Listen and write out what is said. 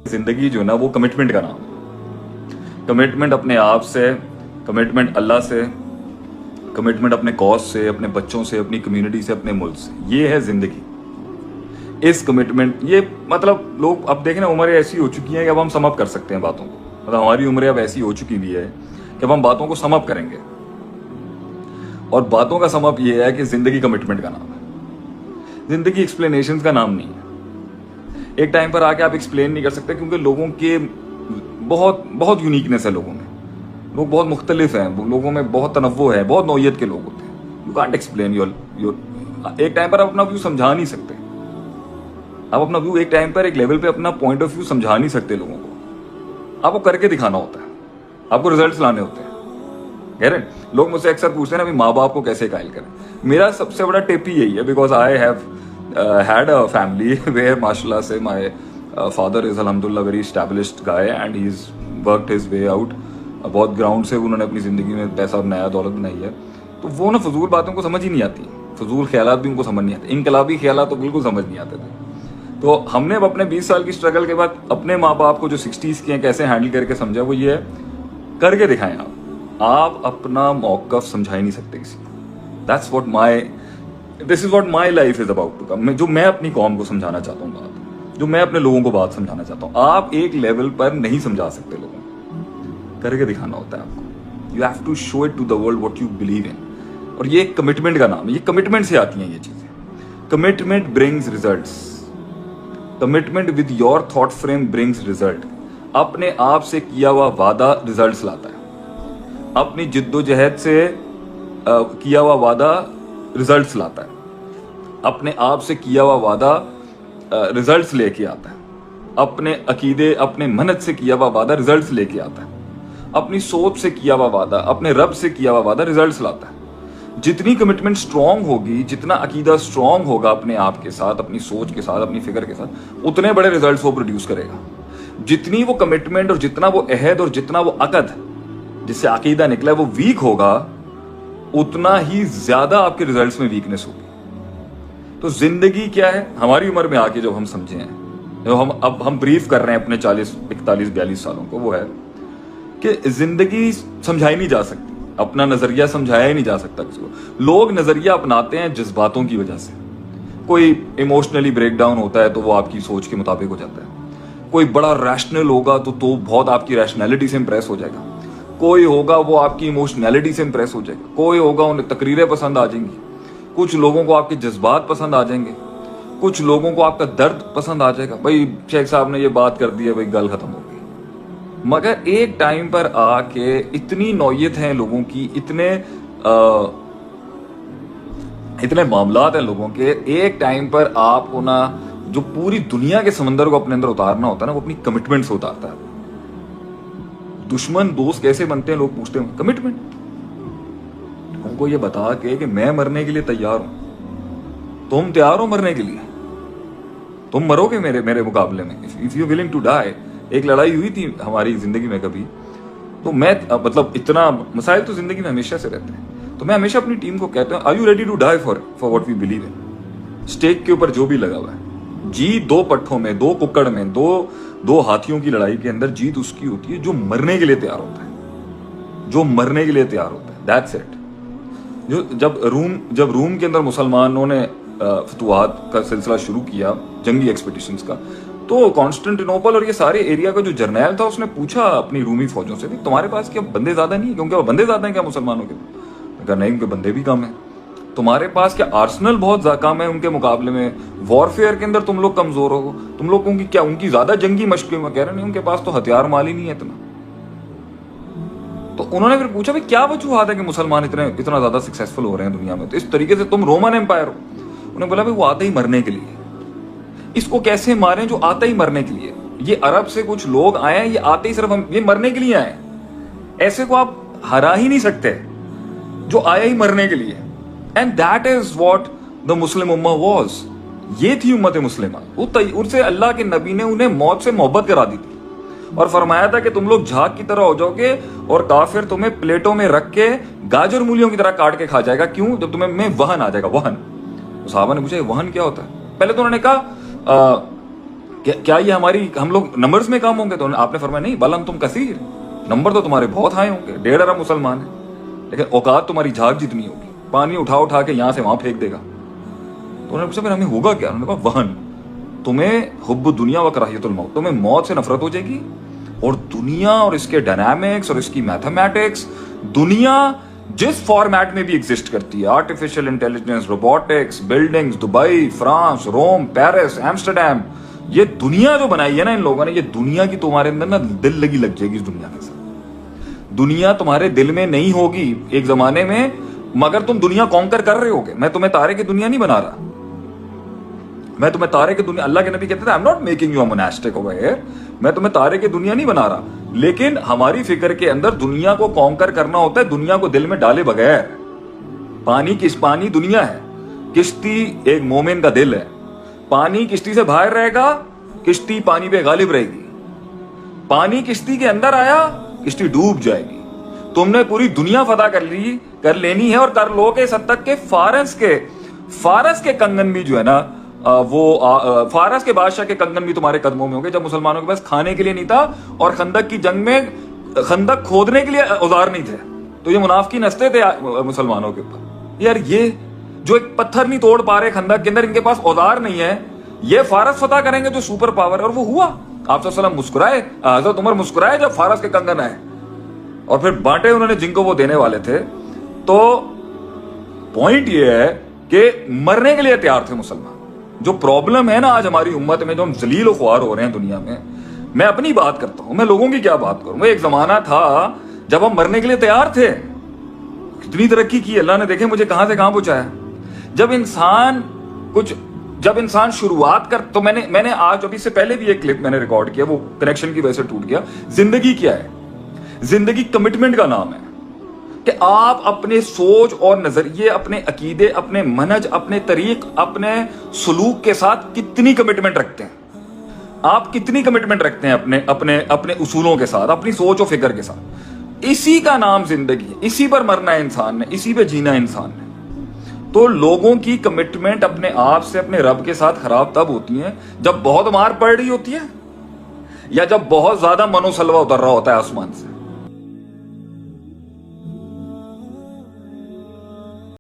जिंदगी जो ना वो कमिटमेंट का नाम है। कमिटमेंट अपने आप से, कमिटमेंट अल्लाह से, कमिटमेंट अपने कॉज से, अपने बच्चों से, अपनी कम्युनिटी से, अपने मुल्क से। ये है जिंदगी। इस कमिटमेंट, ये मतलब लोग अब देखें ना, उम्रें ऐसी हो चुकी हैं कि अब हम समअप कर सकते हैं बातों को। मतलब हमारी उम्रें अब ऐसी हो चुकी भी है कि अब हम बातों को समअप करेंगे। और बातों का समअप ये है कि जिंदगी कमिटमेंट का नाम है। जिंदगी एक्सप्लेनेशन का नाम नहीं है। एक टाइम पर आके आप एक्सप्लेन नहीं कर सकते, क्योंकि लोगों के बहुत बहुत यूनिकनेस है। लोगों में लोग बहुत मुख्तलिफ हैं, लोगों में बहुत तनव्वो है, बहुत नौयत के लोग होते हैं। यू कांट एक्सप्लेन योर एक टाइम पर आप अपना व्यू समझा नहीं सकते। आप अपना व्यू एक टाइम पर, एक लेवल पे अपना पॉइंट ऑफ व्यू समझा नहीं सकते लोगों को। आपको करके दिखाना होता है, आपको रिजल्ट्स लाने होते हैं। कह रहे हैं लोग मुझसे अक्सर पूछते हैं ना, माँ बाप को कैसे कायल करें। मेरा सबसे बड़ा टिप ही यही है, because I have had a family where mashallah से my father is alhamdulillah very established guy and he's worked his way out। बहुत ग्राउंड से उन्होंने अपनी ज़िंदगी में पैसा बनाया, दौलत बनाई है। तो वो ना फजूल बातों को समझ ही नहीं आती, फजूल ख्यालात भी उनको समझ नहीं आते, इनकलाबी ख्यालात तो बिल्कुल समझ नहीं आते थे। तो हमने अब अपने 20 साल की स्ट्रगल के बाद अपने माँ बाप को जो 60s के हैं कैसे हैंडल करके समझा, वो ये है, करके दिखाएं। आप अपना मौक़िफ़ समझा ही नहीं सकते किसी को। This is what my life is about to come. जो मैं अपनी कौम को समझाना चाहता हूँ बात, जो मैं अपने लोगों को बात समझाना चाहता हूँ, आप एक लेवल पर नहीं समझा सकते लोगों को, करके दिखाना होता है आपको। You have to show it to the world what you believe in. और ये एक कमिटमेंट का नाम है। ये कमिटमेंट से आती हैं ये चीजें। Commitment brings results. Commitment with your thought frame brings result. अपने आप से किया हुआ वादा रिजल्ट्स लाता है। अपनी जिद्दोजहद से किया हुआ वादा रिजल्ट्स लाता है। अपने आप से किया हुआ वादा रिजल्ट्स लेके आता है। अपने अकीदे, अपने मनहज से किया हुआ वादा रिजल्ट्स लेके आता है। अपनी सोच से किया हुआ वादा, अपने रब से किया हुआ वादा रिजल्ट्स लाता है। जितनी कमिटमेंट स्ट्रांग होगी, जितना अकीदा स्ट्रांग होगा अपने आप के साथ, अपनी सोच के साथ, अपनी फिक्र के साथ, उतने बड़े रिजल्ट्स वो प्रोड्यूस करेगा। जितनी वो कमिटमेंट और जितना वो अहद और जितना वो अकद जिससे अकीदा निकला है वो वीक होगा, उतना ही ज्यादा आपके रिजल्ट्स में वीकनेस होगी। तो जिंदगी क्या है, हमारी उम्र में आके जब हम समझे हैं, जो हम ब्रीफ कर रहे हैं अपने 40, 41, 42 सालों को, वो है कि जिंदगी समझाई नहीं जा सकती, अपना नजरिया समझाया ही नहीं जा सकता किसी को। लोग नजरिया अपनाते हैं जज्बातों की वजह से। कोई इमोशनली ब्रेकडाउन होता है तो वो आपकी सोच के मुताबिक हो जाता है। कोई बड़ा रैशनल होगा तो बहुत आपकी रैशनैलिटी से इंप्रेस हो जाएगा। कोई होगा वो आपकी इमोशनैलिटी से इंप्रेस हो जाएगा। कोई होगा उन्हें तकरीरें पसंद आ जाएंगी। कुछ लोगों को आपके जज्बात पसंद आ जाएंगे। कुछ लोगों को आपका दर्द पसंद आ जाएगा। भाई शेख साहब ने ये बात कर दी है, भाई गल खत्म हो गई। मगर एक टाइम पर आके इतनी नौयत है लोगों की, इतने मामलात हैं लोगों के, एक टाइम पर आपको ना जो पूरी दुनिया के समंदर को अपने अंदर उतारना होता है ना, वो अपनी कमिटमेंट से उतारता है। दुश्मन दोस्त कैसे बनते हैं लोग पूछते हैं, कमिटमेंट। उनको ये बता के कि मैं मरने के लिए तैयार हूं, तुम तैयार हो मरने के लिए, तुम मरोगे मेरे मुकाबले में, if you willing to die. एक लड़ाई हुई थी हमारी जिंदगी में कभी, तो मैं मतलब इतना मसाइल तो जिंदगी में हमेशा से रहते हैं, तो मैं हमेशा अपनी टीम को कहता हूं, are you ready to die for what we believe in. Stake के ऊपर जो भी लगा हुआ है, जीत दो पट्टों में, दो कुक्कड़ में, दो हाथियों की लड़ाई के अंदर जीत उसकी होती है जो मरने के लिए तैयार होता है, जो मरने के लिए तैयार होता है। That's it. जब रूम के अंदर मुसलमानों ने फतुहात का सिलसिला शुरू किया, जंगी एक्सपीडिशंस का, तो कॉन्स्टेंटिनोपल और ये सारे एरिया का जो जर्नैल था उसने पूछा अपनी रूमी फौजों से, तुम्हारे पास क्या बंदे ज्यादा नहीं है? क्योंकि वो बंदे ज्यादा हैं क्या मुसलमानों के? अगर नहीं, उनके बंदे भी कम है। तुम्हारे पास क्या आर्सनल बहुत कम है उनके मुकाबले में? वॉरफेयर के अंदर तुम लोग कमजोर हो, तुम लोगों की क्या उनकी ज्यादा जंगी मशक़ें? मैं कह रहा नहीं, उनके पास तो हथियार माल ही नहीं है इतना। तो उन्होंने फिर पूछा भाई क्या वजूहत है कि मुसलमान इतना ज्यादा सक्सेसफुल हो रहे हैं दुनिया में? तो इस तरीके से तुम रोमन एम्पायर हो। उन्होंने बोला भाई वो आते ही मरने के लिए। इसको कैसे मारें जो आता ही मरने के लिए? ये अरब से कुछ लोग आए हैं, ये आते ही सिर्फ ये मरने के लिए आए। ऐसे को आप हरा ही नहीं सकते जो आया ही मरने के लिए। And that is what the Muslim Umma was. ये थी उम्मत मुस्लिमा। उनसे अल्लाह के नबी ने उन्हें मौत से मोहब्बत करा दी थी और फरमाया था कि तुम लोग झाग की तरह हो जाओगे और काफिर तुम्हें प्लेटों में रख के गाजर मूलियों की तरह काट के खा जाएगा। क्यों? जब तुम्हें में वहन आ जाएगा, वहन तो साहबा ने पूछा वहन क्या होता है? पहले तो उन्होंने कहा क्या ये हमारी हम लोग नंबर्स में कम होंगे? तो आपने फरमाया नहीं, बल हम तुम कसीर, नंबर तो तुम्हारे बहुत हाई होंगे, 1.5 अरब मुसलमान है, लेकिन औकात तुम्हारी झाग जितनी होगी, पानी उठा उठा के यहां से वहां फेंक देगा। तो उन्होंने पूछा फिर हमें होगा क्या? उन्होंने कहा वहन, तुम्हें हुब्बुद दुनिया व कराहियतुल मौत, तुम्हें मौत से नफरत हो जाएगी, और दुनिया और इसके डायनामिक्स और इसकी मैथमेटिक्स, दुनिया जिस फॉर्मेट में भी एग्जिस्ट करती है, artificial intelligence, robotics, buildings, Dubai, France, Rome, Paris, Amsterdam, ये दुनिया जो बनाई है ना इन लोगों ने, ये दुनिया की तुम्हारे अंदर ना दिल लगी लग जाएगी इस दुनिया के साथ। दुनिया तुम्हारे दिल में नहीं होगी एक जमाने में, मगर तुम दुनिया कॉन्कर कर रहे होगे। मैं तुम्हें तारे की दुनिया नहीं बना रहा, मैं तुम्हें तारे की दुनिया, अल्लाह के नबी कहते थे I am not making you a monastic over here, मैं तुम्हें तारे की दुनिया नहीं बना रहा, लेकिन हमारी फिक्र के अंदर दुनिया को कॉन्कर करना होता है, दुनिया को दिल में डाले बगैर। पानी दुनिया है, किश्ती एक मोमिन का दिल है, पानी किश्ती से बाहर रहेगा, किश्ती पानी पे गालिब रहेगी, पानी किश्ती के अंदर आया, किश्ती डूब जाएगी। तुमने पूरी दुनिया फतह कर लेनी है, और कर लो के सद तक के फारस के कंगन भी जो है ना, फारस के बादशाह के कंगन भी तुम्हारे कदमों में होंगे, जब मुसलमानों के पास खाने के लिए नहीं था और खंदक की जंग में खंदक खोदने के लिए औजार नहीं थे, तो ये मुनाफिकीन हंसते थे मुसलमानों के ऊपर, यार ये जो एक पत्थर नहीं तोड़ पा रहे खंदक के अंदर, इनके पास औजार नहीं है, ये फारस फतह करेंगे जो सुपर पावर है। और वो हुआ, आप सल्लल्लाहु मुस्कुराए, हजरत उमर मुस्कुराए जब फारस के कंगन आए, और फिर बांटे उन्होंने जिनको वो देने वाले थे। तो पॉइंट ये है कि मरने के लिए तैयार थे मुसलमान। जो प्रॉब्लम है ना आज हमारी उम्मत में, जो हम जलील ख्वार हो रहे हैं दुनिया में, मैं अपनी बात करता हूं, मैं लोगों की क्या बात करूं। एक जमाना था जब हम मरने के लिए तैयार थे, कितनी तरक्की की अल्लाह ने, देखे मुझे कहां से कहां पहुंचाया। जब इंसान शुरुआत कर, तो मैंने आज अभी से पहले भी एक क्लिप मैंने रिकॉर्ड किया, वो कनेक्शन की वजह से टूट गया। जिंदगी क्या है? जिंदगी कमिटमेंट का नाम है, कि आप अपने सोच और नजरिए, अपने अकीदे, अपने मनहज, अपने तरीक, अपने सलूक के साथ कितनी कमिटमेंट रखते हैं। आप कितनी कमिटमेंट रखते हैं अपने उसूलों के साथ, अपनी सोच और फिक्र के साथ। इसी का नाम जिंदगी है, इसी पर मरना है इंसान ने, इसी पे जीना है इंसान ने। तो लोगों की कमिटमेंट अपने आप से, अपने रब के साथ खराब तब होती है जब बहुत मार पड़ रही होती है, या जब बहुत ज्यादा मनोसलवा उतर रहा होता है आसमान से।